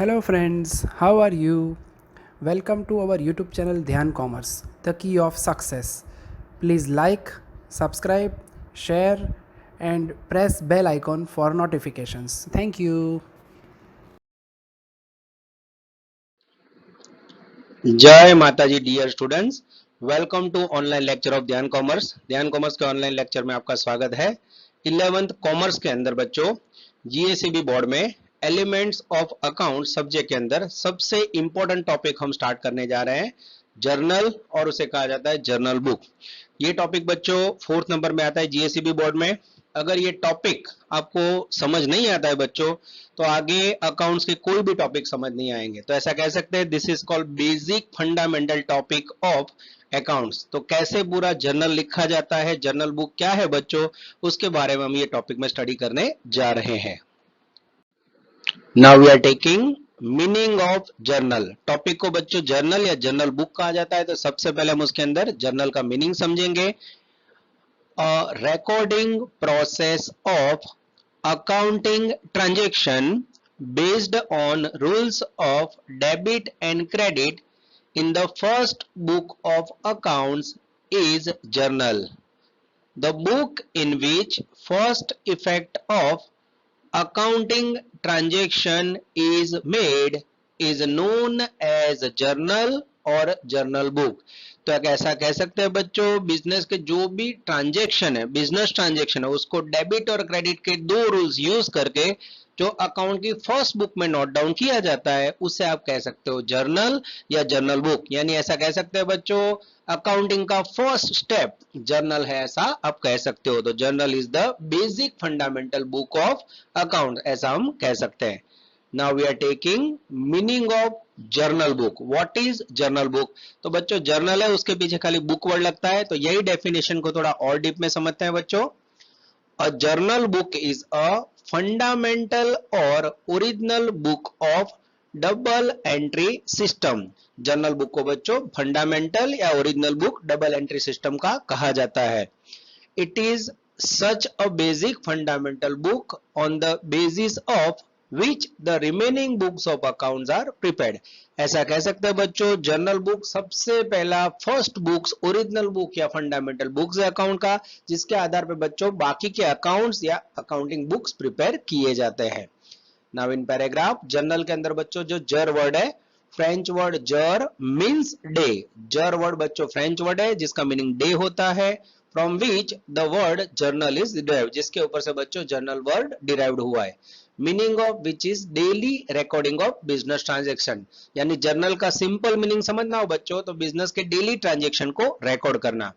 Hello friends, how are you? Welcome to our YouTube channel Dhyan Commerce, the key of success. Please like, subscribe, share and press bell icon for notifications. Thank you. जय Mata ji dear students, welcome to online lecture of Dhyan commerce के online lecture में आपका स्वागत है। 11th commerce के अंदर बच्चों GSEB board में एलिमेंट्स ऑफ अकाउंट सब्जेक्ट के अंदर सबसे इंपॉर्टेंट टॉपिक हम स्टार्ट करने जा रहे हैं, जर्नल, और उसे कहा जाता है जर्नल बुक। ये टॉपिक बच्चों 4th नंबर में आता है जीएसईबी बोर्ड में। अगर ये टॉपिक आपको समझ नहीं आता है बच्चों, तो आगे अकाउंट्स के कोई भी टॉपिक समझ नहीं आएंगे। तो ऐसा कह सकते हैं this is called basic fundamental topic of accounts. तो कैसे पूरा जर्नल लिखा जाता है, जर्नल बुक क्या है बच्चों, उसके बारे में हम ये टॉपिक में स्टडी करने जा रहे हैं। Now we are taking meaning of journal. Topic को बच्चों जर्नल या जर्नल बुक कहा जाता है, तो सबसे पहले हम उसके अंदर जर्नल का मीनिंग समझेंगे। A recording process of accounting transaction based on rules of debit and credit in the first book of accounts is journal. The book in which first effect of accounting transaction is made is known as journal or journal book। तो ऐसा कह सकते हैं बच्चों, business के जो भी transaction है, बिजनेस ट्रांजेक्शन है, उसको डेबिट और क्रेडिट के दो रूल्स यूज करके जो अकाउंट की फर्स्ट बुक में नोट डाउन किया जाता है, उसे आप कह सकते हो जर्नल या जर्नल बुक। यानी ऐसा कह सकते हैं बच्चों, अकाउंटिंग का फर्स्ट स्टेप जर्नल है, ऐसा आप कह सकते हो। तो journal is the basic fundamental book of account, ऐसा हम कह सकते हैं। Now we are taking meaning of journal book. What is journal book? तो बच्चों जर्नल है, उसके पीछे खाली बुक वर्ड लगता है, तो यही डेफिनेशन को थोड़ा और डीप में समझते हैं बच्चों। A journal book is a fundamental और original book of double entry system. Journal book को बच्चों फंडामेंटल या original book double entry system का कहा जाता है। It is such a basic fundamental book on the basis of which the remaining books of accounts are prepared। ऐसा कह सकते हैं बच्चों, जर्नल बुक सबसे पहला फर्स्ट बुक्स ओरिजिनल बुक या फंडामेंटल बुक्स है अकाउंट का, जिसके आधार पर बच्चों बाकी के अकाउंट्स या अकाउंटिंग बुक्स प्रिपेयर किए जाते हैं। नाउ इन पैराग्राफ, जर्नल के अंदर बच्चों जो जर वर्ड है, फ्रेंच वर्ड जर मीन्स डे। जर वर्ड बच्चों फ्रेंच वर्ड है जिसका मीनिंग डे होता है। From which the word journal is derived, जिसके ऊपर से बच्चों जर्नल वर्ड डिराइव्ड हुआ है। Meaning of which is daily recording of business transaction. यानी जर्नल का सिंपल मीनिंग समझना हो बच्चों, तो बिजनेस के डेली ट्रांजेक्शन को रिकॉर्ड करना।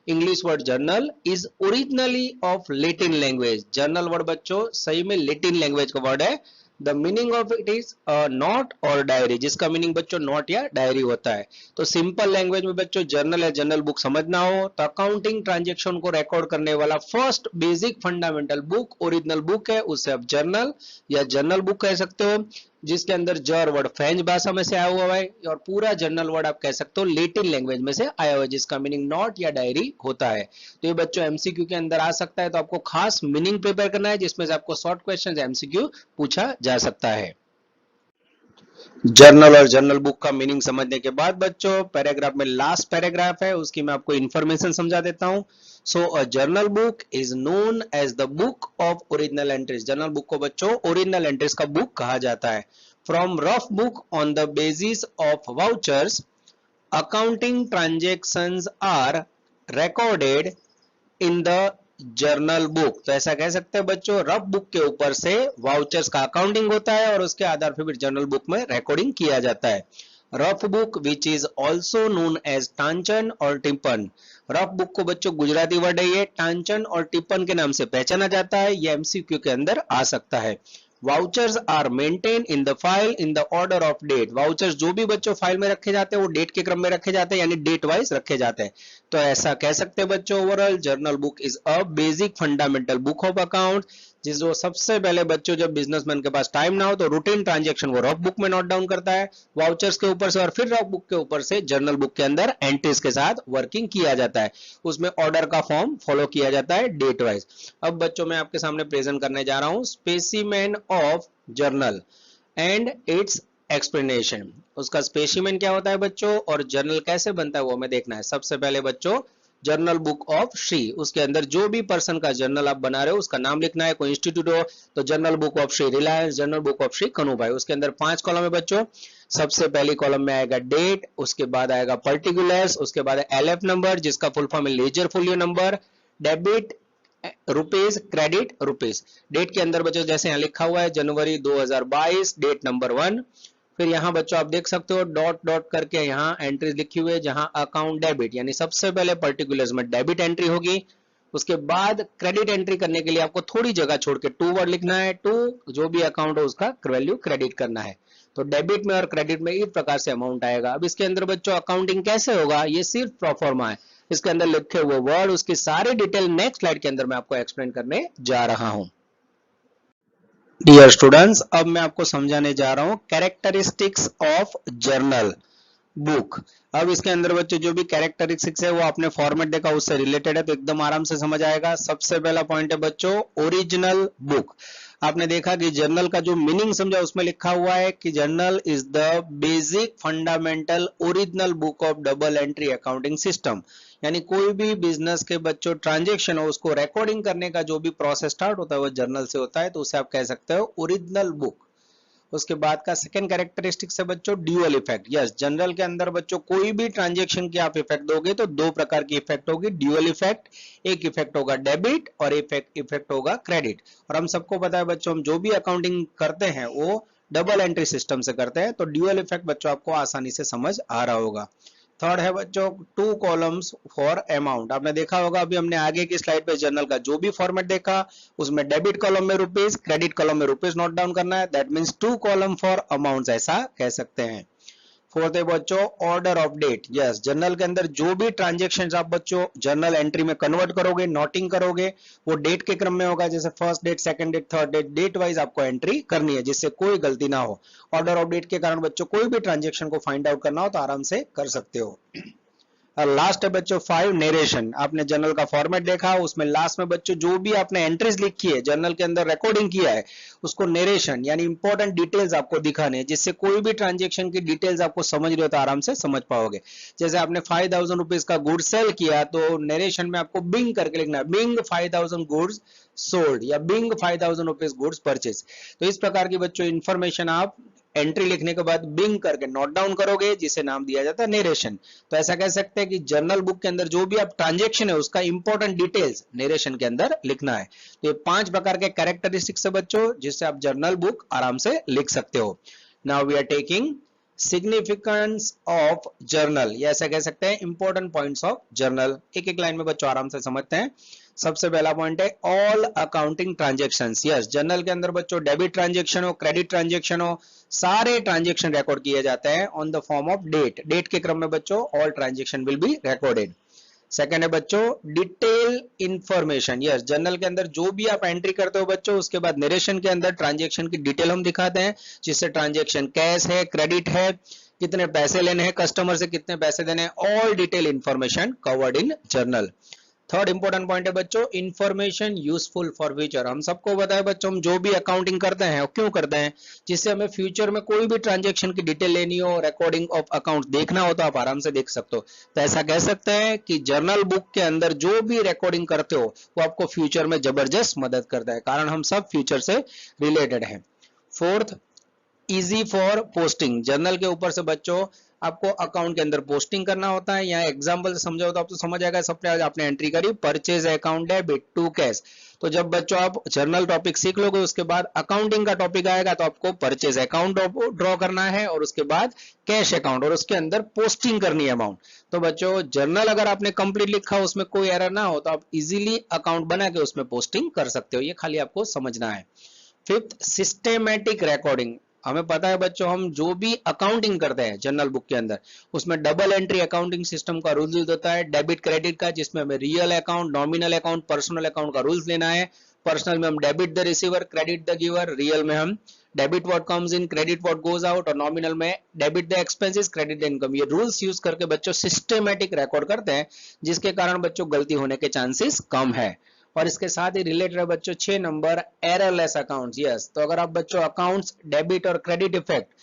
English word journal is originally of Latin language. Journal word बच्चों सही में लेटिन लैंग्वेज का वर्ड है। The meaning of it is note और डायरी, जिसका मीनिंग बच्चों नोट या डायरी होता है। तो सिंपल लैंग्वेज में बच्चों जर्नल या जर्नल बुक समझना हो, तो अकाउंटिंग ट्रांजेक्शन को रिकॉर्ड करने वाला first basic fundamental book original book है, उसे आप जर्नल या जर्नल बुक कह सकते हो। जिसके अंदर जर वर्ड फ्रेंच भाषा में से आया हुआ है, और पूरा जर्नल वर्ड आप कह सकते हो लेटिन लैंग्वेज में से आया हुआ है, जिसका मीनिंग नोट या डायरी होता है। तो ये बच्चों एमसीक्यू के अंदर आ सकता है, तो आपको खास मीनिंग प्रिपेयर करना है, जिसमें से आपको शॉर्ट क्वेश्चन एमसीक्यू पूछा जा सकता है। जर्नल और जर्नल बुक का मीनिंग समझने के बाद बच्चों पैराग्राफ में लास्ट पैराग्राफ है, उसकी मैं आपको इंफॉर्मेशन समझा देता हूं। So a journal book is known as the book of original entries. Journal book को बच्चों ओरिजिनल एंट्रीज का बुक कहा जाता है। From rough book on the basis of vouchers, accounting transactions are recorded in the journal book. तो ऐसा कह सकते हैं बच्चों, रफ बुक के ऊपर से वाउचर्स का अकाउंटिंग होता है और उसके आधार पर फिर जर्नल बुक में रिकॉर्डिंग किया जाता है। Rough book which is also known as टांचन और टिप्पण। रफ बुक को बच्चों गुजराती वर्ड है ये, टांचन और टिप्पण के नाम से पहचाना जाता है। ये एमसीक्यू के अंदर आ सकता है। Vouchers are maintain in the file in the order of date. Vouchers जो भी बच्चों फाइल में रखे जाते हैं वो डेट के क्रम में रखे जाते हैं, यानी डेट वाइज रखे जाते हैं। तो ऐसा कह सकते हैं बच्चों, overall journal book is a basic fundamental book of account. जिसको सबसे पहले बच्चों जब बिजनेसमैन के पास टाइम ना हो तो रूटीन ट्रांजेक्शन वो रफ बुक में नोट डाउन करता है वाउचर्स के ऊपर से, और फिर रफ बुक के ऊपर से जर्नल बुक के अंदर एंट्रीज के साथ वर्किंग किया जाता है। उसमें ऑर्डर का फॉर्म फॉलो किया जाता है डेट वाइज। अब बच्चों मैं आपके सामने प्रेजेंट करने जा रहा हूं specimen of journal. And it's explanation. उसका स्पेसिमेन क्या होता है बच्चों और जर्नल कैसे बनता है वो हमें देखना है। सबसे पहले बच्चों जर्नल बुक ऑफ श्री, उसके अंदर जो भी पर्सन का जर्नल आप बना रहे हो उसका नाम लिखना है। कोई इंस्टीट्यूट हो तो journal book of Shri Reliance, journal book of Shri कन्हू भाई। उसके अंदर 5 कॉलम है बच्चों। सबसे पहली कॉलम में आएगा डेट, उसके बाद आएगा पर्टिकुलर्स, उसके बाद एलएफ नंबर जिसका फुल फॉर्म है ledger folio number, debit rupees, credit rupees. Date के अंदर बच्चों जैसे यहाँ लिखा हुआ है जनवरी 2022, डेट नंबर 1। फिर यहाँ बच्चों आप देख सकते हो डॉट डॉट करके यहाँ एंट्रीज लिखी हुई है जहां अकाउंट डेबिट, यानी सबसे पहले पर्टिकुलर्स में डेबिट एंट्री होगी। उसके बाद क्रेडिट एंट्री करने के लिए आपको थोड़ी जगह छोड़ के टू वर्ड लिखना है, टू जो भी अकाउंट हो उसका वैल्यू क्रेडिट करना है। तो डेबिट में और क्रेडिट में इस प्रकार से अमाउंट आएगा। अब इसके अंदर बच्चों अकाउंटिंग कैसे होगा, ये सिर्फ प्रोफॉर्मा है। इसके अंदर लिखे हुए वर्ड उसकी सारी डिटेल नेक्स्ट स्लाइड के अंदर मैं आपको एक्सप्लेन करने जा रहा हूं। डियर स्टूडेंट्स, अब मैं आपको समझाने जा रहा हूं कैरेक्टरिस्टिक्स ऑफ जर्नल बुक। अब इसके अंदर बच्चों जो भी कैरेक्टरिस्टिक्स है वो आपने फॉर्मेट देखा उससे रिलेटेड है तो एकदम आराम से समझ आएगा। सबसे पहला पॉइंट है बच्चों ओरिजिनल बुक। आपने देखा कि जर्नल का जो मीनिंग समझा उसमें लिखा हुआ है कि journal is the basic fundamental original book of double entry accounting system. यानी कोई भी बिजनेस के बच्चों ट्रांजेक्शन हो उसको रिकॉर्डिंग करने का जो भी प्रोसेस स्टार्ट होता है वो जर्नल से होता है, तो उसे आप कह सकते हो ओरिजिनल बुक। उसके बाद का सेकंड कैरेक्टरिस्टिक्स है बच्चों ड्यूअल इफेक्ट। यस, जनरल के अंदर बच्चों कोई भी ट्रांजैक्शन की आप इफेक्ट दोगे तो दो प्रकार की इफेक्ट होगी, ड्यूअल इफेक्ट। एक इफेक्ट होगा डेबिट और इफेक्ट होगा क्रेडिट। और हम सबको पता है बच्चों हम जो भी अकाउंटिंग करते हैं वो डबल एंट्री सिस्टम से करते हैं, तो ड्यूअल इफेक्ट बच्चों आपको आसानी से समझ आ रहा होगा। थर्ड है बच्चों टू कॉलम्स फॉर अमाउंट। आपने देखा होगा अभी हमने आगे की स्लाइड पे जर्नल का जो भी फॉर्मेट देखा उसमें डेबिट कॉलम में रुपीज, क्रेडिट कॉलम में रुपीज नोट डाउन करना है। That means two column for amounts ऐसा कह सकते हैं। फोर्थ है बच्चों order of date. Yes, journal के अंदर जो भी ट्रांजेक्शन आप बच्चों जर्नल एंट्री में कन्वर्ट करोगे, नोटिंग करोगे, वो डेट के क्रम में होगा। जैसे first date, second date, third date, date wise आपको एंट्री करनी है जिससे कोई गलती ना हो। ऑर्डर ऑफ डेट के कारण बच्चों कोई भी ट्रांजेक्शन को फाइंड आउट करना हो तो आराम से कर सकते हो। और लास्ट है बच्चों 5 नरेशन। आपने जर्नल का फॉर्मेट देखा, उसमें लास्ट में बच्चों जो भी आपने एंट्रीज लिखी है जर्नल के अंदर रिकॉर्डिंग किया है उसको नरेशन यानी इंपॉर्टेंट डिटेल्स आपको दिखाने हैं जिससे कोई भी ट्रांजेक्शन की डिटेल्स आपको समझ रहे हो तो आराम से समझ पाओगे। जैसे आपने 5000 रुपीज का गुड सेल किया तो नरेशन में आपको बिंग करके लिखना है, बिंग 5000 गुड्स सोल्ड या बिंग 5000 रुपीज गुड्स परचेज। तो इस प्रकार की बच्चों इंफॉर्मेशन आप एंट्री लिखने के बाद बिंग करके नोट डाउन करोगे जिसे नाम दिया जाता है नरेशन। तो ऐसा कह सकते हैं कि जर्नल बुक के अंदर जो भी आप ट्रांजेक्शन है उसका इंपॉर्टेंट डिटेल्स नरेशन के अंदर लिखना है। तो ये 5 प्रकार के कैरेक्टरिस्टिक्स है बच्चों जिससे आप जर्नल बुक आराम से लिख सकते हो। Now we are taking significance of journal, या ऐसा कह सकते हैं इंपॉर्टेंट पॉइंट्स ऑफ जर्नल। एक एक लाइन में बच्चों आराम से समझते हैं। सबसे पहला पॉइंट है all accounting transactions. Yes, journal के अंदर बच्चों डेबिट ट्रांजेक्शन हो, क्रेडिट ट्रांजेक्शन हो, सारे ट्रांजेक्शन रिकॉर्ड किए जाते हैं on the form of date. Date के क्रम में बच्चों all transaction will be recorded. Second है बच्चों डिटेल इंफॉर्मेशन। यस, जर्नल के अंदर जो भी आप एंट्री करते हो बच्चों उसके बाद नरेशन के अंदर ट्रांजेक्शन की डिटेल हम दिखाते हैं जिससे ट्रांजेक्शन कैश है, क्रेडिट है, कितने पैसे लेने हैं कस्टमर से, कितने पैसे देने हैं, all detail information covered in journal. Third important point है बच्चों इंफॉर्मेशन यूजफुल फॉर फ्यूचर। हम सबको पता है बच्चों हम जो भी अकाउंटिंग करते हैं क्यों करते हैं, जिससे हमें फ्यूचर में कोई भी ट्रांजेक्शन की डिटेल लेनी हो, रिकॉर्डिंग ऑफ अकाउंट देखना हो तो आप आराम से देख सकते हो। तो ऐसा कह सकते हैं कि जर्नल बुक के अंदर जो भी रिकॉर्डिंग करते हो वो आपको फ्यूचर में जबरदस्त मदद करता है, कारण हम सब फ्यूचर से रिलेटेड हैं। Fourth easy for posting. Journal के ऊपर से बच्चों आपको अकाउंट के अंदर पोस्टिंग करना होता है। यहाँ एग्जांपल से समझाओ तो आपको समझ आएगा। सबसे आपने एंट्री करी purchase account debit to cash, तो जब बच्चों आप जर्नल टॉपिक सीख लोगे उसके बाद अकाउंटिंग का टॉपिक आएगा तो आपको परचेज अकाउंट ड्रॉ करना है और उसके बाद कैश अकाउंट और उसके अंदर पोस्टिंग करनी है अमाउंट। तो बच्चों जर्नल अगर आपने कंप्लीट लिखा उसमें कोई एरर ना हो तो आप इजीली अकाउंट बना के उसमें पोस्टिंग कर सकते हो, ये खाली आपको समझना है। Fifth systematic recording. हमें पता है बच्चों हम जो भी अकाउंटिंग करते हैं जर्नल बुक के अंदर उसमें डबल एंट्री अकाउंटिंग सिस्टम का रूल होता है, डेबिट क्रेडिट का, जिसमें हमें real account, nominal account, personal account का रूल्स लेना है। पर्सनल में हम debit the receiver, credit the giver, real में हम debit what comes in, credit what goes out, और नॉमिनल में debit the expenses, credit the income. ये रूल्स यूज करके बच्चों सिस्टेमेटिक रिकॉर्ड करते हैं जिसके कारण बच्चों गलती होने के चांसेस कम है। और इसके साथ ही रिलेटेड है बच्चों 6 नंबर एररलेस अकाउंट्स। यस, तो अगर आप बच्चों अकाउंट्स डेबिट और क्रेडिट इफेक्ट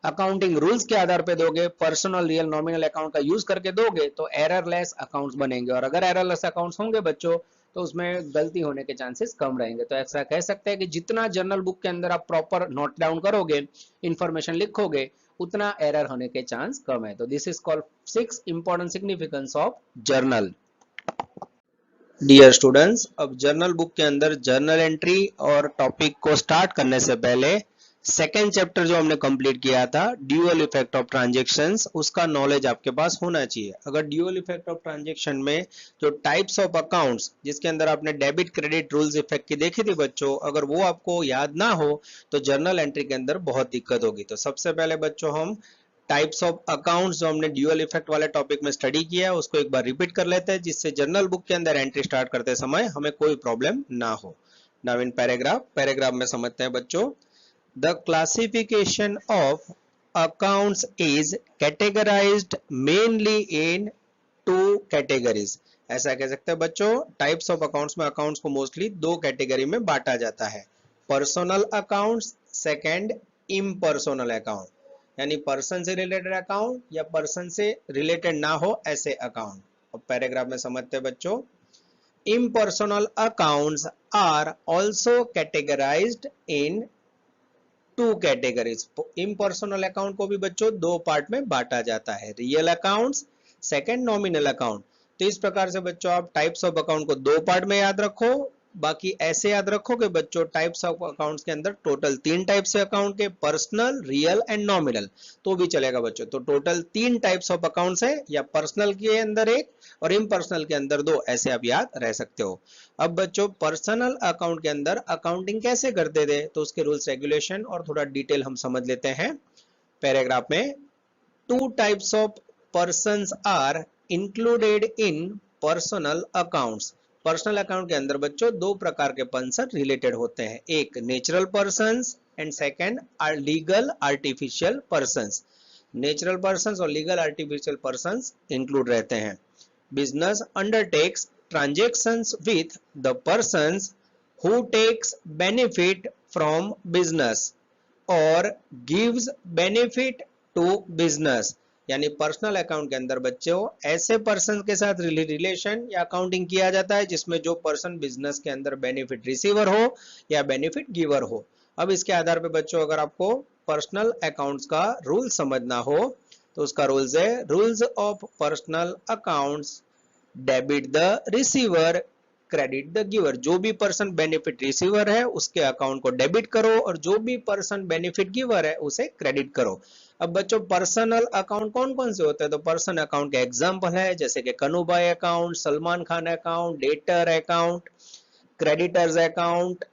अकाउंटिंग रूल्स के आधार पे दोगे, पर्सनल रियल नॉमिनल अकाउंट का यूज करके दोगे तो एररलेस अकाउंट्स बनेंगे। और अगर एररलेस अकाउंट्स होंगे बच्चों तो उसमें गलती होने के चांसेस कम रहेंगे। तो ऐसा कह सकते हैं कि जितना जर्नल बुक के अंदर आप प्रॉपर नोट डाउन करोगे, इंफॉर्मेशन लिखोगे, उतना एरर होने के चांस कम है। तो this is called 6 important significance of journal. Dear students, अब जर्नल बुक के अंदर जर्नल एंट्री और टॉपिक को स्टार्ट करने से पहले सेकेंड चैप्टर जो हमने कंप्लीट किया था, ड्यूअल इफेक्ट ऑफ ट्रांजैक्शंस, उसका नॉलेज आपके पास होना चाहिए। अगर ड्यूअल इफेक्ट ऑफ ट्रांजैक्शन में जो टाइप्स ऑफ अकाउंट्स जिसके अंदर आपने डेबिट क्रेडिट रूल्स इफेक्ट की देखी थी बच्चों, अगर वो आपको याद ना हो तो जर्नल एंट्री के अंदर बहुत दिक्कत होगी। तो सबसे पहले बच्चों हम टाइप्स ऑफ अकाउंट्स जो हमने ड्यूअल इफेक्ट वाले टॉपिक में स्टडी किया है उसको एक बार रिपीट कर लेते हैं, जिससे जर्नल बुक के अंदर एंट्री स्टार्ट करते समय हमें कोई प्रॉब्लम ना हो। नाउ इन पैराग्राफ में समझते हैं बच्चों। The classification of accounts is categorised mainly in two categories. ऐसा कह सकते हैं बच्चों, टाइप्स ऑफ अकाउंट्स में अकाउंट्स को मोस्टली दो कैटेगरी में बांटा जाता है, personal accounts, second impersonal account, यानी पर्सन से रिलेटेड अकाउंट या पर्सन से रिलेटेड ना हो ऐसे अकाउंट। अब पैराग्राफ में समझते हैं बच्चों। Impersonal accounts are also categorized in two categories. Impersonal account को भी बच्चों दो पार्ट में बांटा जाता है, real accounts, second nominal account. तो इस प्रकार से बच्चों आप टाइप्स ऑफ अकाउंट को दो पार्ट में याद रखो। बाकी ऐसे याद रखो कि बच्चों टाइप्स ऑफ अकाउंट्स के अंदर टोटल 3 टाइप्स से अकाउंट के, पर्सनल, रियल एंड नॉमिनल, तो भी चलेगा बच्चों। तो टोटल 3 टाइप्स ऑफ अकाउंट्स है, या पर्सनल के अंदर एक और इम्पर्सनल के अंदर दो, ऐसे आप याद रह सकते हो। अब बच्चों पर्सनल अकाउंट के अंदर अकाउंटिंग कैसे करते थे तो उसके रूल्स रेगुलेशन और थोड़ा डिटेल हम समझ लेते हैं पैराग्राफ में। 2 types of persons are included in personal accounts. Personal account के अंदर बच्चों दो प्रकार के पर्सन रिलेटेड होते हैं, एक natural persons and second legal artificial persons. Natural persons और लीगल आर्टिफिशियल पर्सन्स इंक्लूड रहते हैं। Business undertakes transactions with the persons who takes benefit from business or gives benefit to business। यानी personal account के अंदर बच्चों ऐसे person के साथ रिलेशन या अकाउंटिंग किया जाता है जिसमें जो पर्सन बिजनेस के अंदर बेनिफिट रिसीवर हो या बेनिफिट गिवर हो। अब इसके आधार पे बच्चों अगर आपको पर्सनल अकाउंट्स का रूल समझना हो तो उसका रूल्स है, rules of personal accounts debit the receiver, credit the giver. जो भी पर्सन बेनिफिट रिसीवर है उसके अकाउंट को डेबिट करो और जो भी पर्सन बेनिफिट गिवर है उसे क्रेडिट करो। अब बच्चों पर्सनल अकाउंट कौन कौन से होते हैं तो पर्सन अकाउंट के एग्जांपल है जैसे कि Kanhubhai account, Salman Khan account, debtor account, creditors account,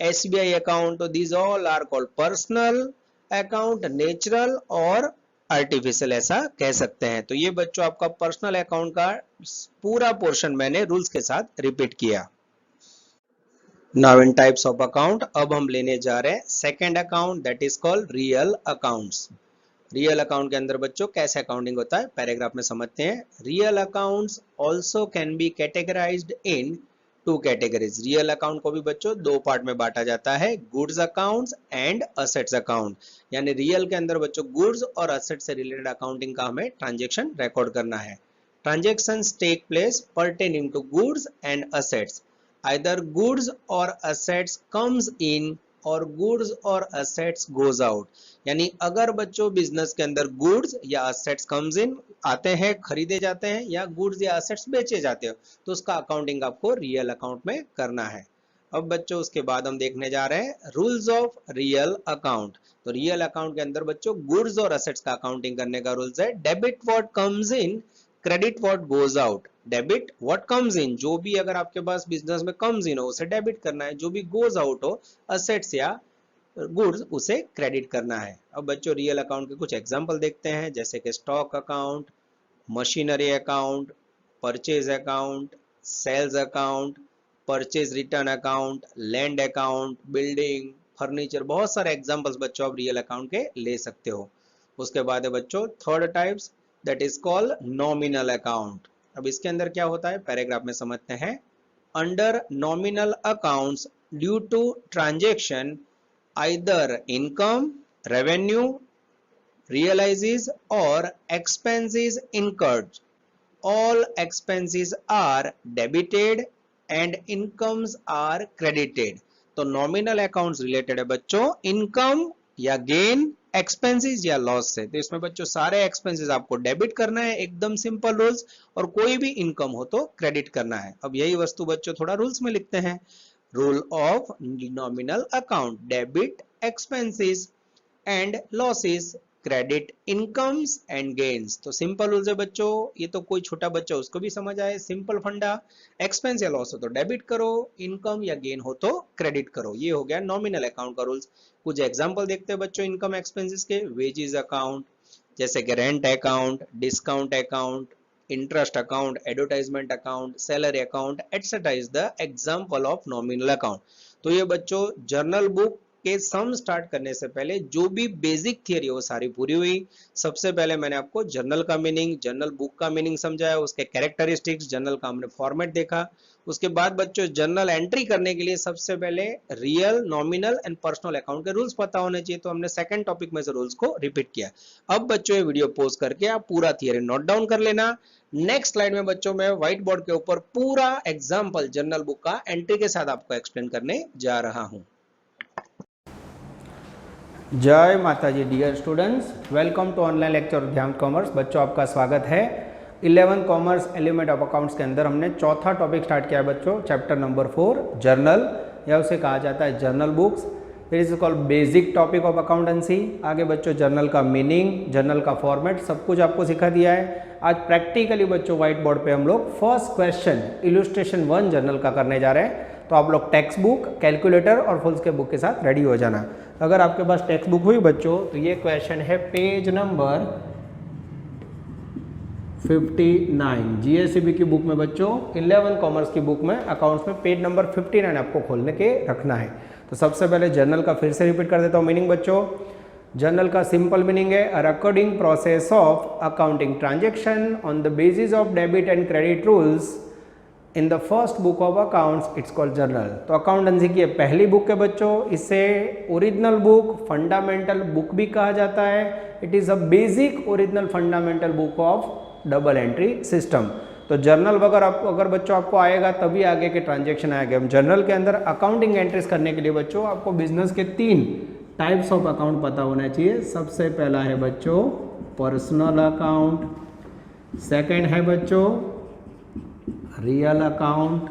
SBI account. तो these all are called personal account, natural और आर्टिफिशियल, ऐसा कह सकते हैं। तो ये बच्चों आपका पर्सनल अकाउंट का पूरा पोर्शन मैंने रूल्स के साथ रिपीट किया। Now in types of account अब हम लेने जा रहे हैं second account, that is called real accounts. Real account के अंदर बच्चों कैसे अकाउंटिंग होता है पैराग्राफ में समझते हैं। Real accounts also can be categorised in two categories. Real account को भी बच्चों दो पार्ट में बांटा जाता है, goods accounts and assets account. यानी रियल के अंदर बच्चों गुड्स और असेट से रिलेटेड अकाउंटिंग का हमें ट्रांजेक्शन रिकॉर्ड करना है। Transactions take place pertaining to goods and assets, either goods or assets comes in or goods or assets goes out. यानी अगर बच्चों बिजनेस के अंदर गुड्स या असेट्स कम्स इन आते हैं, खरीदे जाते हैं, या गुड्स या असेट्स बेचे जाते हो तो उसका अकाउंटिंग आपको रियल अकाउंट में करना है। अब बच्चों उसके बाद हम देखने जा रहे हैं रूल्स ऑफ रियल अकाउंट। तो रियल अकाउंट के अंदर बच्चों गुड्स और असेट्स का अकाउंटिंग करने का रूल्स है, debit what comes in, credit what goes out. Debit what comes in, जो भी अगर आपके पास बिजनेस में कम्स इन हो उसे डेबिट करना है, जो भी गोज आउट हो असेट्स या गुड्स उसे क्रेडिट करना है। अब बच्चों रियल अकाउंट के कुछ एग्जांपल देखते हैं जैसे कि stock account, machinery account, purchase account, sales account, purchase return account, land account, building, furniture, बहुत सारे एग्जांपल्स बच्चों आप रियल अकाउंट के ले सकते हो। उसके बाद है बच्चों third types, that is called nominal account. अब इसके अंदर क्या होता है पैराग्राफ में समझते हैं। under nominal accounts due to transaction either income, revenue, realizes or expenses incurred. All expenses are debited and incomes are credited. तो नॉमिनल अकाउंट्स रिलेटेड है बच्चों इनकम या गेन, एक्सपेंसेस या लॉस से। तो इसमें बच्चों सारे एक्सपेंसेस आपको डेबिट करना है, एकदम सिंपल रूल्स, और कोई भी इनकम हो तो क्रेडिट करना है। अब यही वस्तु बच्चों थोड़ा रूल्स में लिखते हैं। Rule of nominal account, debit expenses and losses, credit incomes and gains. तो सिंपल रूल्स है बच्चों, ये तो कोई छोटा बच्चा उसको भी समझ आए। सिंपल फंडा, एक्सपेंस या लॉस हो तो डेबिट करो, इनकम या गेन हो तो क्रेडिट करो। ये हो गया नॉमिनल अकाउंट का रूल्स। कुछ एग्जांपल देखते हैं बच्चों इनकम एक्सपेंसेस के। वेजेस अकाउंट, जैसे कि rent account, discount account, interest account, advertisement account, salary account etcetera is the example of nominal account. तो ये बच्चों जर्नल बुक के सम स्टार्ट करने से पहले जो भी बेसिक थियरी वो सारी पूरी हुई। सबसे पहले मैंने आपको जर्नल का मीनिंग, जर्नल बुक का मीनिंग समझाया, उसके कैरेक्टरिस्टिक्स, जर्नल का हमने फॉर्मेट देखा। उसके बाद बच्चों जर्नल एंट्री करने के लिए सबसे पहले real, nominal and personal account के रूल्स पता होने चाहिए। तो हमने सेकंड टॉपिक में से रूल्स को रिपीट किया। अब बच्चों ये वीडियो पॉज करके आप पूरा थियरी नोट डाउन कर लेना। नेक्स्ट स्लाइड में बच्चों मैं व्हाइट बोर्ड के ऊपर पूरा एग्जाम्पल जर्नल बुक का एंट्री के साथ आपको एक्सप्लेन करने जा रहा हूं। जय Mata ji dear students, welcome to online lecture Dhyan commerce. बच्चों आपका स्वागत है। 11 कॉमर्स एलिमेंट ऑफ अकाउंट्स के अंदर हमने चौथा टॉपिक स्टार्ट किया है बच्चों, चैप्टर नंबर 4 जर्नल, या उसे कहा जाता है जर्नल बुक्स। फिर is called basic topic of accountancy. आगे बच्चों जर्नल का मीनिंग, जर्नल का फॉर्मेट सब कुछ आपको सिखा दिया है। आज प्रैक्टिकली बच्चों व्हाइट बोर्ड पे हम लोग फर्स्ट क्वेश्चन इलस्ट्रेशन 1 जर्नल का करने जा रहे हैं। तो आप लोग टेक्स्ट बुक, कैलकुलेटर और फुल स्केप बुक के साथ रेडी हो जाना। अगर आपके पास टेक्स्ट बुक हुई बच्चों तो ये क्वेश्चन है पेज नंबर 59 जीएसईबी की बुक में बच्चों, 11 कॉमर्स की बुक में अकाउंट्स में पेज नंबर 59 आपको खोलने के रखना है। तो सबसे पहले जर्नल का फिर से रिपीट कर देता हूँ मीनिंग बच्चों। जर्नल का सिंपल मीनिंग है a recording process of accounting transaction on the basis of debit and credit rules in the first book of accounts, it's called journal. तो अकाउंटेंसी की पहली बुक है बच्चों, इसे ओरिजिनल बुक, फंडामेंटल बुक भी कहा जाता है। It is a basic original fundamental book of double entry system. तो जर्नल अगर बच्चों आपको आएगा तभी आगे के ट्रांजेक्शन आएंगे। हम जर्नल के अंदर अकाउंटिंग एंट्रीज करने के लिए बच्चों आपको बिजनेस के 3 टाइप्स ऑफ अकाउंट पता होना चाहिए। सबसे पहला है बच्चों पर्सनल अकाउंट, सेकेंड है बच्चों रियल अकाउंट,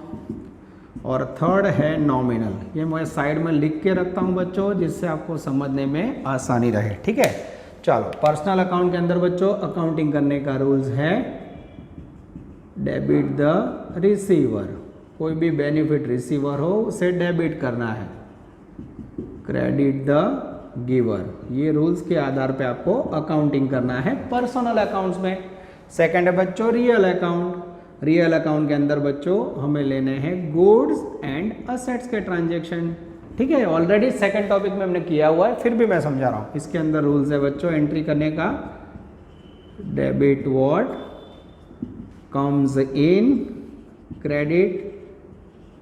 और थर्ड है नॉमिनल। ये मैं साइड में लिख के रखता हूँ बच्चों जिससे आपको समझने में आसानी रहे, ठीक है। चलो पर्सनल अकाउंट के अंदर बच्चों अकाउंटिंग करने का रूल्स है डेबिट द रिसीवर, कोई भी बेनिफिट रिसीवर हो उसे डेबिट करना है, क्रेडिट द गिवर। ये रूल्स के आधार पे आपको अकाउंटिंग करना है पर्सनल अकाउंट्स में। सेकंड है बच्चों रियल अकाउंट। रियल अकाउंट के अंदर बच्चों हमें लेने हैं गुड्स एंड असेट्स के ट्रांजैक्शन, ठीक है। ऑलरेडी सेकंड टॉपिक में हमने किया हुआ है, फिर भी मैं समझा रहा हूँ। इसके अंदर रूल्स है बच्चों एंट्री करने का, debit what comes in, credit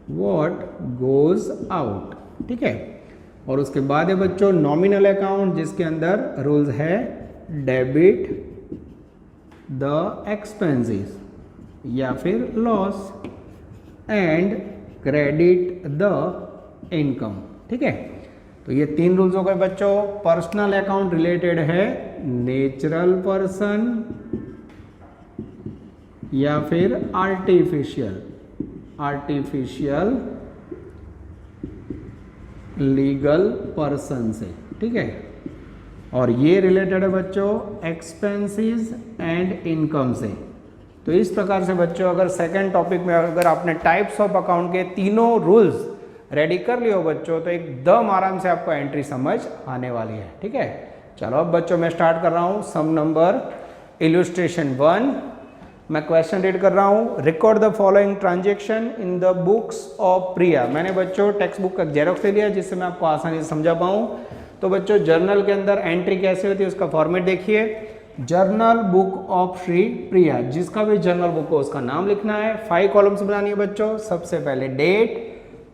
what goes out, ठीक है। और उसके बाद है बच्चों नॉमिनल अकाउंट जिसके अंदर रूल्स है डेबिट द एक्सपेंसेस या फिर loss and credit the income, ठीक है। तो ये 3 रूल्स हो गए बच्चों। पर्सनल अकाउंट रिलेटेड है नेचुरल पर्सन या फिर आर्टिफिशियल लीगल पर्सन से, ठीक है। और ये रिलेटेड है बच्चों एक्सपेंसेस एंड इनकम से। तो इस प्रकार से बच्चों अगर सेकंड टॉपिक में अगर आपने टाइप्स ऑफ अकाउंट के तीनों रूल्स रेडी कर लिए हो बच्चों तो एकदम आराम से आपको एंट्री समझ आने वाली है, ठीक है। चलो अब बच्चों मैं स्टार्ट कर रहा हूँ सम नंबर इलस्ट्रेशन 1। मैं क्वेश्चन रीड कर रहा हूँ। Record the following transaction in the books of Priya. मैंने बच्चों टेक्स्ट बुक का जेरोक्स ले लिया जिससे मैं आपको आसानी से समझा पाऊँ। तो बच्चों जर्नल के अंदर एंट्री कैसे होती है उसका फॉर्मेट देखिए। Journal book of Shri Priya, जिसका भी जर्नल बुक हो उसका नाम लिखना है। 5 कॉलम्स बनानी है बच्चों। सबसे पहले date,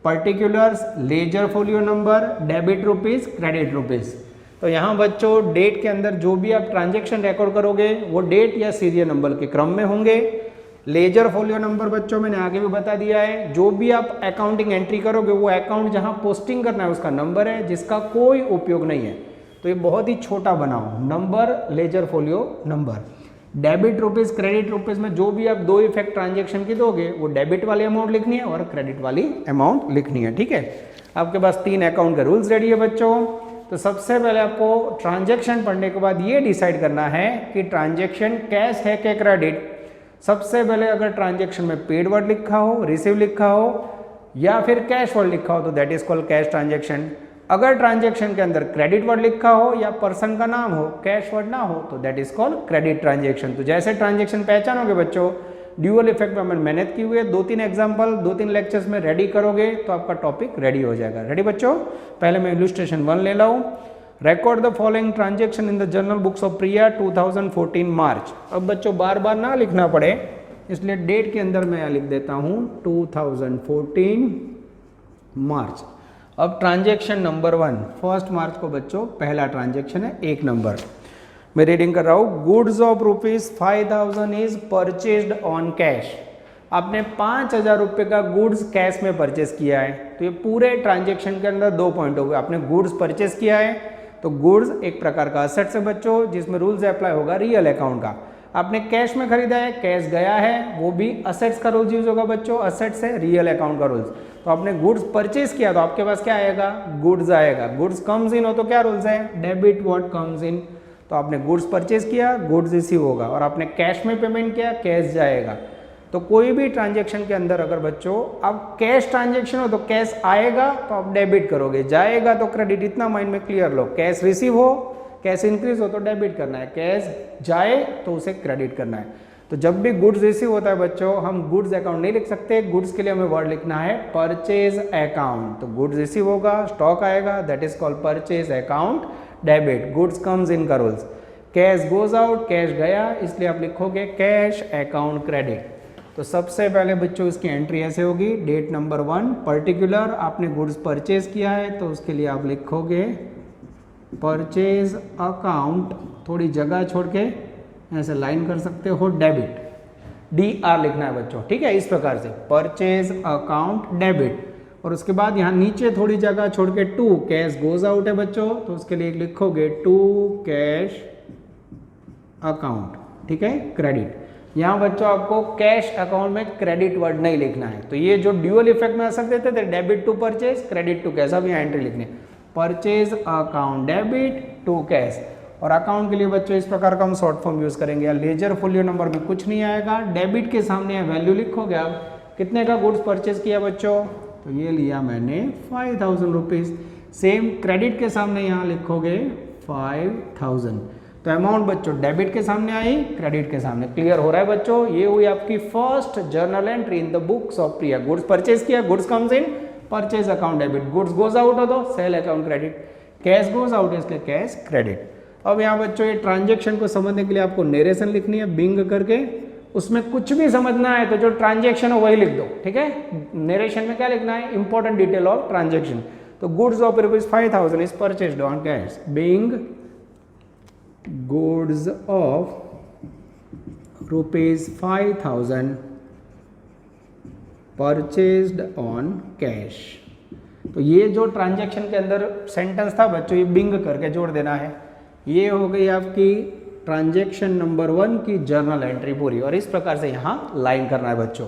particulars, ledger folio number, debit rupees, credit rupees. तो यहाँ बच्चों डेट के अंदर जो भी आप ट्रांजेक्शन रिकॉर्ड करोगे वो डेट या सीरियल नंबर के क्रम में होंगे। लेजर फोलियो नंबर बच्चों मैंने आगे भी बता दिया है, जो भी आप अकाउंटिंग एंट्री करोगे वो अकाउंट जहाँ पोस्टिंग करना है उसका नंबर है, जिसका कोई उपयोग नहीं है। तो ये बहुत ही छोटा बनाओ number, laser folio number. Debit rupees, credit rupees में जो भी आप दो इफेक्ट ट्रांजेक्शन की दोगे वो डेबिट वाली अमाउंट लिखनी है और क्रेडिट वाली अमाउंट लिखनी है। ठीक है, आपके पास 3 अकाउंट के रूल्स रेडी है बच्चों। तो सबसे पहले आपको ट्रांजेक्शन पढ़ने के बाद ये डिसाइड करना है कि ट्रांजेक्शन कैश है कि क्रेडिट। सबसे पहले अगर ट्रांजेक्शन में पेड वर्ड लिखा हो, रिसीव लिखा हो या फिर कैश वर्ड लिखा हो तो that is called cash transaction. अगर ट्रांजेक्शन के अंदर क्रेडिट वर्ड लिखा हो या पर्सन का नाम हो, कैश वर्ड ना हो तो that is called credit transaction. तो जैसे ट्रांजेक्शन पहचानोगे बच्चों, ड्यूअल इफेक्ट में हमने मेहनत की हुई है, 2-3 एग्जांपल 2-3 लेक्चर्स में रेडी करोगे तो आपका टॉपिक रेडी हो जाएगा। रेडी बच्चों, पहले मैं इलस्ट्रेशन 1 ले लाऊं। Record the following transaction in the journal books of Priya 2014 March. अब बच्चों बार बार ना लिखना पड़े इसलिए डेट के अंदर मैं यहाँ लिख देता हूँ 2014 मार्च। अब ट्रांजेक्शन नंबर 1, 1 मार्च को बच्चों पहला ट्रांजेक्शन है, 1 नंबर। मैं रीडिंग कर रहा हूँ। Goods of ₹5,000 is purchased on cash. आपने 5,000 रुपये का गुड्स कैश में परचेस किया है। तो ये पूरे ट्रांजेक्शन के अंदर 2 पॉइंट हो गए। आपने गुड्स परचेस किया है तो गुड्स एक प्रकार का असेट्स है बच्चों, जिसमें रूल्स अप्लाई होगा रियल अकाउंट का। आपने कैश में खरीदा है, कैश गया है, वो भी असेट्स का रूल्स यूज होगा बच्चों, असेट्स है रियल अकाउंट का रूल्स। तो आपने गुड्स परचेज किया तो आपके पास क्या आएगा, गुड्स आएगा। गुड्स कम्स इन हो तो क्या रूल्स है, डेबिट व्हाट कम्स इन। तो आपने गुड्स परचेज किया, गुड्स रिसीव होगा, और आपने कैश में पेमेंट किया, कैश जाएगा। तो कोई भी ट्रांजेक्शन के अंदर अगर बच्चों अब कैश ट्रांजेक्शन हो तो कैश आएगा तो आप डेबिट करोगे, जाएगा तो क्रेडिट। इतना माइंड में क्लियर लो। कैश रिसीव हो, कैश इंक्रीज हो तो डेबिट करना है, कैश जाए तो उसे क्रेडिट करना है। तो जब भी गुड्स रिसीव होता है बच्चों, हम गुड्स अकाउंट नहीं लिख सकते, गुड्स के लिए हमें वर्ड लिखना है परचेज अकाउंट। तो गुड्स रिसीव होगा, स्टॉक आएगा, that is called purchase account debit. Goods comes in का rules. Cash goes out, cash गया, इसलिए आप लिखोगे कैश अकाउंट क्रेडिट। तो सबसे पहले बच्चों इसकी एंट्री ऐसे होगी, डेट नंबर 1 पर्टिकुलर, आपने गुड्स परचेज किया है तो उसके लिए आप लिखोगे परचेज अकाउंट, थोड़ी जगह छोड़ के ऐसे लाइन कर सकते हो, डेबिट, DR लिखना है बच्चों, ठीक है, इस प्रकार से परचेज अकाउंट डेबिट। और उसके बाद यहाँ नीचे थोड़ी जगह छोड़ के टू कैश गोज आउट है बच्चों, तो उसके लिए लिखोगे टू कैश अकाउंट, ठीक है, क्रेडिट। यहाँ बच्चों आपको कैश अकाउंट में क्रेडिट वर्ड नहीं लिखना है। तो ये जो ड्यूअल इफेक्ट में असर देते थे, debit to purchase, credit to cash, अब यहाँ एंट्री लिखनी है purchase account debit to cash. और अकाउंट के लिए बच्चों इस प्रकार का हम शॉर्ट फॉर्म यूज करेंगे। लेजर फोलियो नंबर में कुछ नहीं आएगा, डेबिट के सामने वैल्यू लिखोगे। आप कितने का गुड्स परचेज किया बच्चों, तो ये लिया मैंने 5,000 रुपीज। सेम क्रेडिट के सामने यहाँ लिखोगे 5,000। तो अमाउंट बच्चों डेबिट के सामने आई, क्रेडिट के सामने। क्लियर हो रहा है बच्चों, ये हुई आपकी first journal entry in the books of Priya. Goods purchase किया, goods comes in, purchase account debit, goods goes out हो तो sale account credit, cash goes out इसलिए कैश क्रेडिट। अब यहाँ बच्चों ये ट्रांजेक्शन को समझने के लिए आपको नरेशन लिखनी है बिंग करके, उसमें कुछ भी समझना है तो जो ट्रांजेक्शन हो वही लिख दो, ठीक है। नरेशन में क्या लिखना है, इंपॉर्टेंट डिटेल ऑफ ट्रांजेक्शन। तो goods of ₹5,000 is purchased on cash, Bing goods of ₹5,000 purchased on cash. तो ये जो ट्रांजेक्शन के अंदर सेंटेंस था बच्चों, ये बिंग करके जोड़ देना है। ये हो गई आपकी ट्रांजेक्शन नंबर 1 की जर्नल एंट्री पूरी, और इस प्रकार से यहाँ लाइन करना है बच्चों।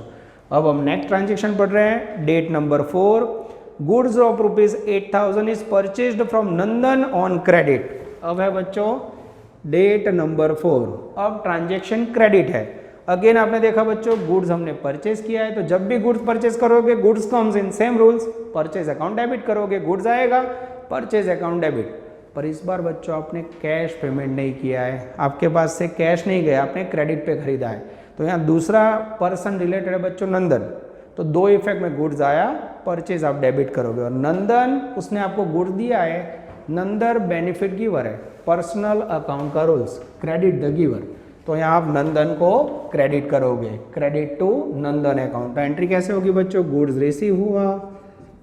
अब हम नेक्स्ट ट्रांजेक्शन पढ़ रहे हैं, date number 4, goods of ₹8,000 is purchased from Nandan on credit. अब है बच्चों डेट नंबर 4, अब ट्रांजेक्शन क्रेडिट है। अगेन आपने देखा बच्चों गुड्स हमने परचेज किया है, तो जब भी गुड्स परचेज करोगे गुड्स कम्स इन, same rules, purchase account debit करोगे, गुड्स आएगा, परचेज अकाउंट डेबिट। पर इस बार बच्चों आपने कैश पेमेंट नहीं किया है, आपके पास से कैश नहीं गया, आपने क्रेडिट पे खरीदा है। तो यहाँ दूसरा पर्सन रिलेटेड है बच्चों नंदन, तो 2 इफेक्ट में गुड्स आया, परचेज आप डेबिट करोगे। और नंदन उसने आपको गुड्स दिया है, नंदन बेनिफिट गिवर है, पर्सनल अकाउंट का रूल्स, क्रेडिट द गिवर, तो यहाँ आप नंदन को क्रेडिट करोगे, क्रेडिट टू नंदन अकाउंट। तो एंट्री कैसे होगी बच्चों, गुड्स रिसीव हुआ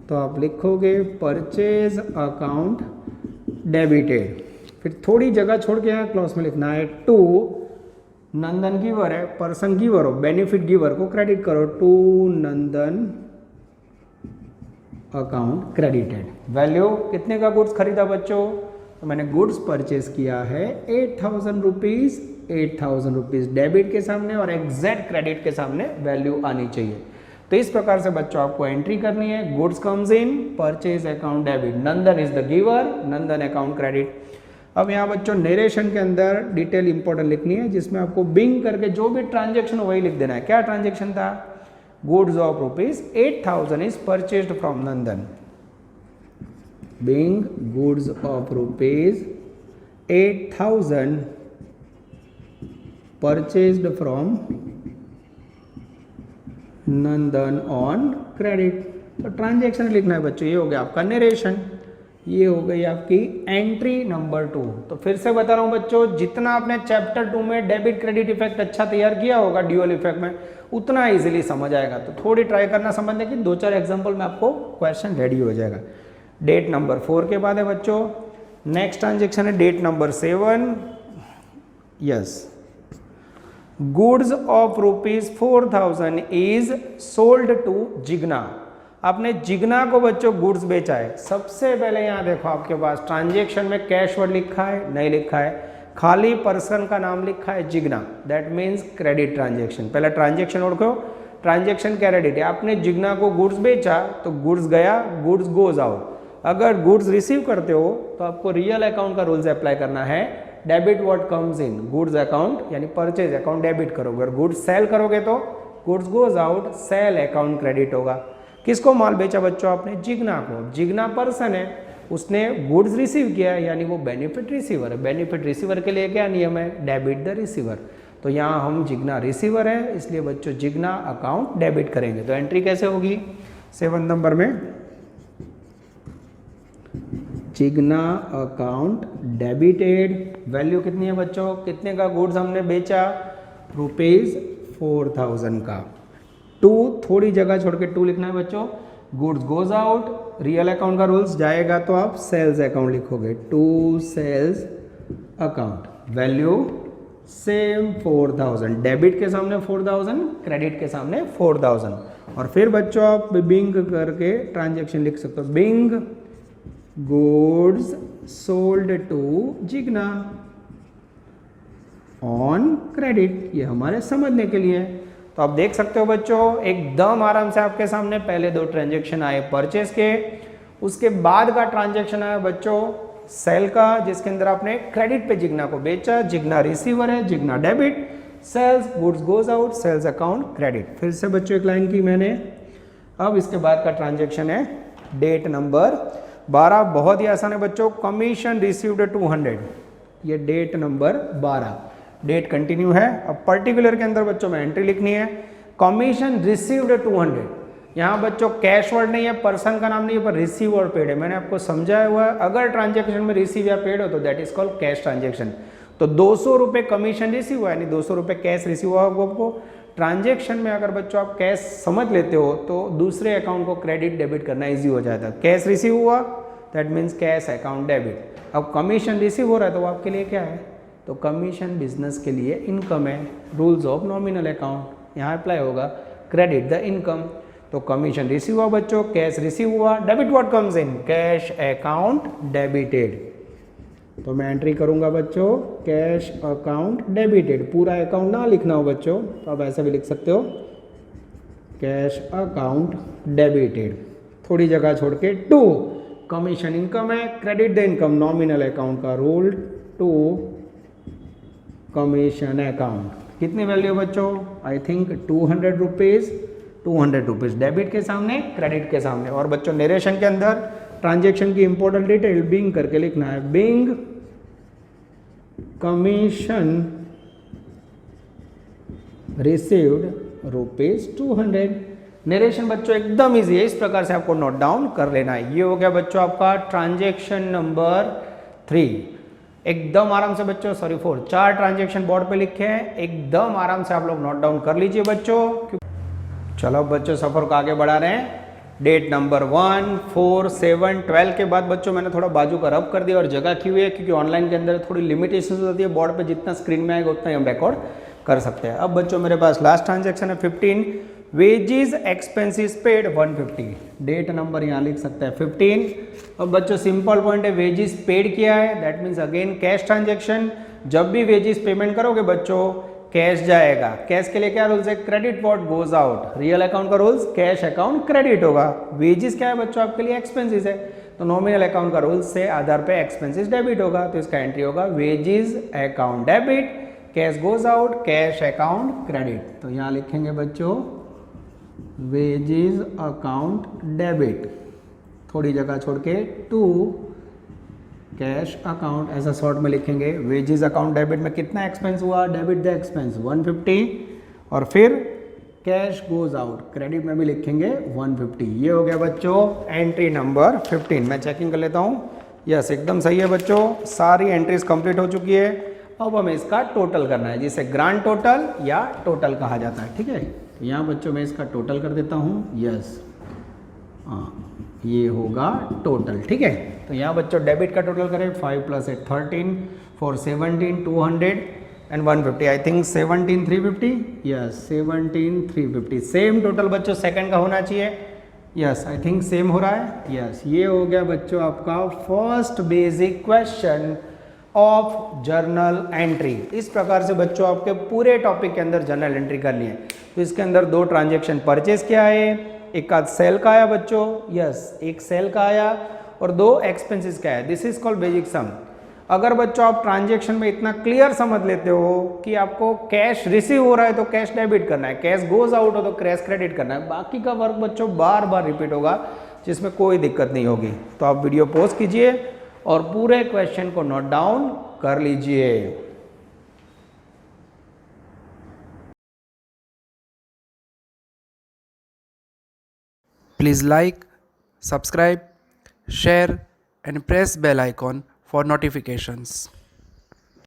तो आप लिखोगे परचेज अकाउंट डेबिटेड, फिर थोड़ी जगह छोड़ के यहाँ क्लॉज में लिखना है टू नंदन गिवर है, पर्सन गिवर हो, बेनिफिट गिवर को क्रेडिट करो, to Nandan account credited. Value कितने का गुड्स खरीदा बच्चों, तो मैंने गुड्स परचेज किया है 8000 रुपीज़, 8000 रुपीज़ डेबिट के सामने और एग्जैक्ट क्रेडिट के सामने वैल्यू आनी चाहिए। तो इस प्रकार से बच्चों आपको एंट्री करनी है, goods comes in, purchase account debit, Nandan is the giver, Nandan account credit. अब यहाँ बच्चों नरेशन के अंदर डिटेल इंपॉर्टेंट लिखनी है, जिसमें आपको बिंग करके जो भी ट्रांजेक्शन वही लिख देना है। क्या ट्रांजेक्शन था, goods of rupees 8000 is purchased from Nandan, Bing goods of rupees 8000 purchased from Nandan on credit. तो ट्रांजेक्शन लिखना है बच्चों, ये हो गया आपका नरेशन, ये हो गई आपकी एंट्री नंबर 2। तो फिर से बता रहा हूं बच्चों, जितना आपने चैप्टर 2 में डेबिट क्रेडिट इफेक्ट अच्छा तैयार किया होगा ड्यूअल इफेक्ट में, उतना इजीली समझ आएगा। तो थोड़ी ट्राई करना समझने की, 2-4 एग्जांपल में आपको क्वेश्चन रेडी हो जाएगा। डेट नंबर 4 के बाद है बच्चों नेक्स्ट ट्रांजेक्शन है date number 7। Yes, goods of rupees 4000 is sold to Jigna. आपने जिग्ना को बच्चों गुड्स बेचा है। सबसे पहले यहाँ देखो आपके पास ट्रांजेक्शन में कैश वर्ड लिखा है, नहीं लिखा है, खाली पर्सन का नाम लिखा है Jigna, that means credit transaction. पहले ट्रांजेक्शन ओढ़ो, ट्रांजेक्शन क्रेडिट है। आपने जिग्ना को गुड्स बेचा तो गुड्स गया, गुड्स गोज आउट। अगर गुड्स रिसीव करते हो तो आपको रियल अकाउंट का रूल्स अप्लाई करना है, debit what comes in, goods account यानी परचेज अकाउंट डेबिट करोगे, और गुड्स सेल करोगे तो goods goes out, cell account credit होगा। किसको माल बेचा बच्चों आपने, जिग्ना को। जिग्ना पर्सन है, उसने गुड्स रिसीव किया यानी वो बेनिफिट रिसीवर है। बेनिफिट रिसीवर के लिए क्या नियम है, डेबिट द रिसीवर। तो यहाँ हम जिग्ना रिसीवर है, इसलिए बच्चों जिग्ना अकाउंट डेबिट करेंगे। तो एंट्री कैसे होगी 7 नंबर में, जिग्ना अकाउंट डेबिटेड। वैल्यू कितनी है बच्चों, कितने का गुड्स हमने बेचा, रुपीज 4000 का। 2 थोड़ी जगह छोड़ के 2 लिखना है बच्चों। Goods goes out, real account का रूल्स जाएगा तो आप सेल्स अकाउंट लिखोगे, to sales account. Value same 4000, debit के सामने 4000, क्रेडिट के सामने 4000। और फिर बच्चों आप बिंग करके ट्रांजेक्शन लिख सकते हो, being goods sold to Jigna on credit. ये हमारे समझने के लिए है। तो आप देख सकते हो बच्चों एकदम आराम से आपके सामने पहले 2 ट्रांजेक्शन आए परचेज के, उसके बाद का ट्रांजेक्शन आया बच्चों सेल का, जिसके अंदर आपने क्रेडिट पे जिग्ना को बेचा, जिग्ना रिसीवर है, Jigna debit, sales goods goes out, sales account credit. फिर से बच्चों एक लाइन की मैंने। अब इसके बाद का ट्रांजेक्शन है डेट नंबर 12, बहुत ही आसान है बच्चों, कमीशन रिसीव्ड 200, ये डेट नंबर 12, डेट कंटिन्यू है। अब पर्टिकुलर के अंदर बच्चों में एंट्री लिखनी है, कमीशन रिसीव्ड 200। यहाँ बच्चों कैश वर्ड नहीं है, पर्सन का नाम नहीं है, पर रिसीव और पेड है। मैंने आपको समझाया हुआ है, अगर ट्रांजेक्शन में रिसीव या पेड हो तो that is called cash transaction. तो 200 रुपये कमीशन रिसीव हुआ यानी 200 रुपये कैश रिसीव हुआ होगा आपको। ट्रांजेक्शन में अगर बच्चों आप कैश समझ लेते हो तो दूसरे अकाउंट को क्रेडिट डेबिट करना ईजी हो जाता है। कैश रिसीव हुआ that means cash account debit. अब कमीशन रिसीव हो रहा है तो वो आपके लिए क्या है, तो कमीशन बिजनेस के लिए इनकम है। रूल्स ऑफ नॉमिनल अकाउंट यहाँ अप्लाई होगा, क्रेडिट द इनकम। तो कमीशन रिसीव हुआ बच्चों, कैश रिसीव हुआ, debit what comes in, cash account debited. तो मैं एंट्री करूंगा बच्चों कैश अकाउंट डेबिटेड। पूरा अकाउंट ना लिखना हो बच्चों तो आप ऐसा भी लिख सकते हो, कैश अकाउंट डेबिटेड। थोड़ी जगह छोड़ के 2 कमीशन इनकम है, credit the income nominal account का रूल, 2 कमीशन अकाउंट। कितनी वैल्यू बच्चों, I think 200 rupees, 200 rupees debit के सामने, क्रेडिट के सामने। और बच्चों नरेशन के अंदर ट्रांजेक्शन की इंपॉर्टेंट डिटेल बिंग करके लिखना है, being commission received rupees 200। Narration बच्चों एकदम इजी है, इस प्रकार से आपको नोट डाउन कर लेना है। ये हो गया बच्चों आपका ट्रांजेक्शन नंबर 3। एकदम आराम से बच्चों, सॉरी 4, 4 ट्रांजेक्शन बोर्ड पे लिखे हैं, एकदम आराम से आप लोग नोट डाउन कर लीजिए बच्चों। चलो बच्चों सफ़र को आगे बढ़ा रहे हैं। डेट नंबर 1, 4, 7, 12 के बाद बच्चों मैंने थोड़ा बाजू का रब कर दिया और जगह की हुई है, क्योंकि ऑनलाइन के अंदर थोड़ी लिमिटेशन होती है, बोर्ड पे जितना स्क्रीन में आएगा उतना ही हम रिकॉर्ड कर सकते हैं। अब बच्चों मेरे पास लास्ट ट्रांजेक्शन है 15, wages expenses paid 150, date number यहाँ लिख सकते हैं 15। अब बच्चों सिंपल पॉइंट है, वेजेस पेड किया है, that means again cash transaction. जब भी वेजेस पेमेंट करोगे बच्चों कैश जाएगा। कैश के लिए क्या रूल्स है, credit what goes out, real account का रूल्स कैश अकाउंट क्रेडिट होगा। वेजेस क्या है बच्चों आपके लिए, एक्सपेंसेस है, तो नॉमिनल अकाउंट का रूल्स से आधार पे एक्सपेंसेस डेबिट होगा, तो इसका एंट्री होगा wages account debit, cash goes out, cash account credit. तो यहाँ लिखेंगे बच्चों वेजेस अकाउंट डेबिट, थोड़ी जगह छोड़ के टू कैश अकाउंट, ऐसा शॉर्ट में लिखेंगे। वेजेस अकाउंट डेबिट में कितना एक्सपेंस हुआ, डेबिट द एक्सपेंस 150, और फिर कैश गोज आउट क्रेडिट में भी लिखेंगे 150। ये हो गया बच्चों एंट्री नंबर 15। मैं चेकिंग कर लेता हूँ, यस एकदम सही है बच्चों, सारी एंट्रीज कंप्लीट हो चुकी है। अब हमें इसका टोटल करना है, जिसे ग्रांड टोटल या टोटल कहा जाता है, ठीक है। तो यहाँ बच्चों मैं इसका टोटल कर देता हूँ, यस हाँ ये होगा टोटल, ठीक है। तो यहाँ बच्चों डेबिट का टोटल करें, 5 + 8 13, 4 17 200 and 150, I think 17 350, yes 17 350। Same total बच्चों सेकंड का होना चाहिए, यस आई थिंक सेम हो रहा है, यस। ये हो गया बच्चों आपका first basic question of journal entry. इस प्रकार से बच्चों आपके पूरे टॉपिक के अंदर जर्नल एंट्री करनी है। तो इसके अंदर 2 ट्रांजेक्शन परचेज किया है, एक आध सेल का आया बच्चों, यस एक सेल का आया, और 2 एक्सपेंसेस का है, this is called basic sum. अगर बच्चों आप ट्रांजेक्शन में इतना क्लियर समझ लेते हो कि आपको कैश रिसीव हो रहा है तो कैश डेबिट करना है, कैश गोज आउट हो तो कैश क्रेडिट करना है, बाकी का वर्क बच्चों बार बार रिपीट होगा, जिसमें कोई दिक्कत नहीं होगी। तो आप वीडियो पॉज कीजिए और पूरे क्वेश्चन को नोट डाउन कर लीजिए। Please like, subscribe, share and press bell icon for notifications.